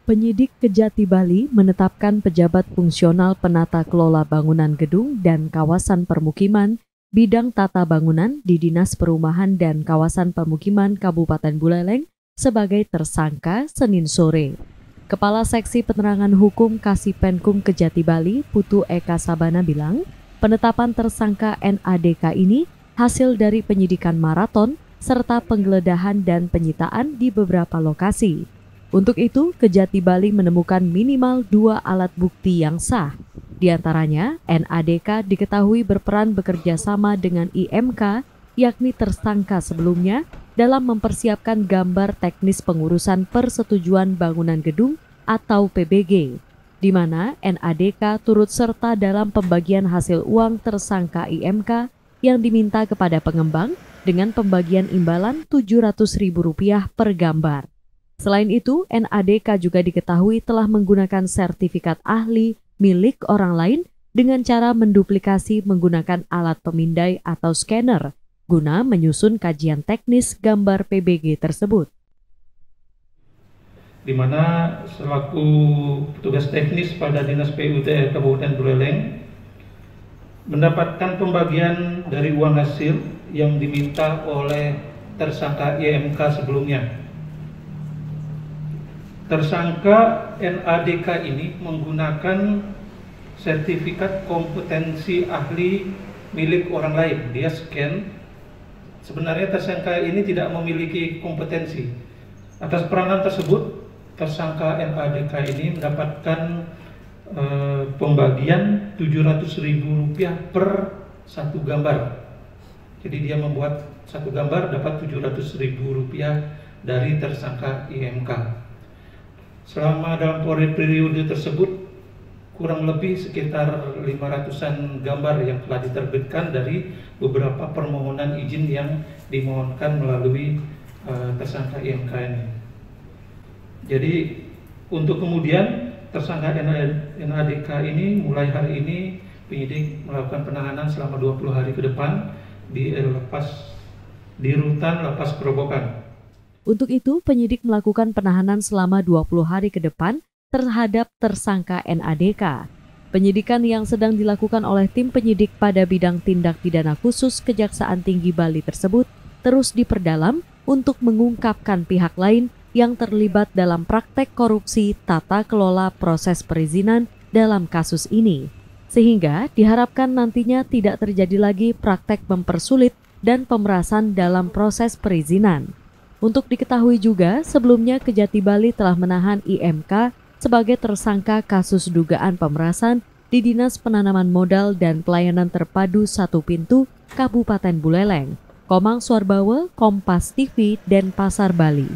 Penyidik Kejati Bali menetapkan pejabat fungsional penata kelola bangunan gedung dan kawasan permukiman bidang tata bangunan di Dinas Perumahan dan Kawasan Permukiman Kabupaten Buleleng sebagai tersangka Senin sore. Kepala Seksi Penerangan Hukum Kasipenkum Kejati Bali, Putu Eka Sabana bilang, penetapan tersangka NADK ini hasil dari penyidikan maraton serta penggeledahan dan penyitaan di beberapa lokasi. Untuk itu, Kejati Bali menemukan minimal 2 alat bukti yang sah. Di antaranya, NADK diketahui berperan bekerja sama dengan IMK, yakni tersangka sebelumnya, dalam mempersiapkan gambar teknis pengurusan persetujuan bangunan gedung atau PBG, di mana NADK turut serta dalam pembagian hasil uang tersangka IMK yang diminta kepada pengembang dengan pembagian imbalan Rp700.000 per gambar. Selain itu, NADK juga diketahui telah menggunakan sertifikat ahli milik orang lain dengan cara menduplikasi menggunakan alat pemindai atau scanner guna menyusun kajian teknis gambar PBG tersebut. Di mana selaku petugas teknis pada Dinas PUTR Kabupaten Buleleng mendapatkan pembagian dari uang hasil yang diminta oleh tersangka IMK sebelumnya. Tersangka NADK ini menggunakan sertifikat kompetensi ahli milik orang lain. Dia scan. Sebenarnya tersangka ini tidak memiliki kompetensi. Atas peranan tersebut, tersangka NADK ini mendapatkan pembagian Rp700.000 per satu gambar. Jadi dia membuat satu gambar dapat Rp700.000 dari tersangka IMK. Selama dalam periode tersebut, kurang lebih sekitar 500-an gambar yang telah diterbitkan dari beberapa permohonan izin yang dimohonkan melalui tersangka IMK ini. Jadi untuk kemudian tersangka NADK ini mulai hari ini penyidik melakukan penahanan selama 20 hari ke depan di rutan Lapas Kerobokan. Untuk itu, penyidik melakukan penahanan selama 20 hari ke depan terhadap tersangka NADK. Penyidikan yang sedang dilakukan oleh tim penyidik pada bidang tindak pidana khusus Kejaksaan Tinggi Bali tersebut terus diperdalam untuk mengungkapkan pihak lain yang terlibat dalam praktek korupsi tata kelola proses perizinan dalam kasus ini. Sehingga diharapkan nantinya tidak terjadi lagi praktek mempersulit dan pemerasan dalam proses perizinan. Untuk diketahui juga, sebelumnya Kejati Bali telah menahan IMK sebagai tersangka kasus dugaan pemerasan di Dinas Penanaman Modal dan Pelayanan Terpadu Satu Pintu, Kabupaten Buleleng. Komang Suarbawa, Kompas TV, Denpasar, Bali.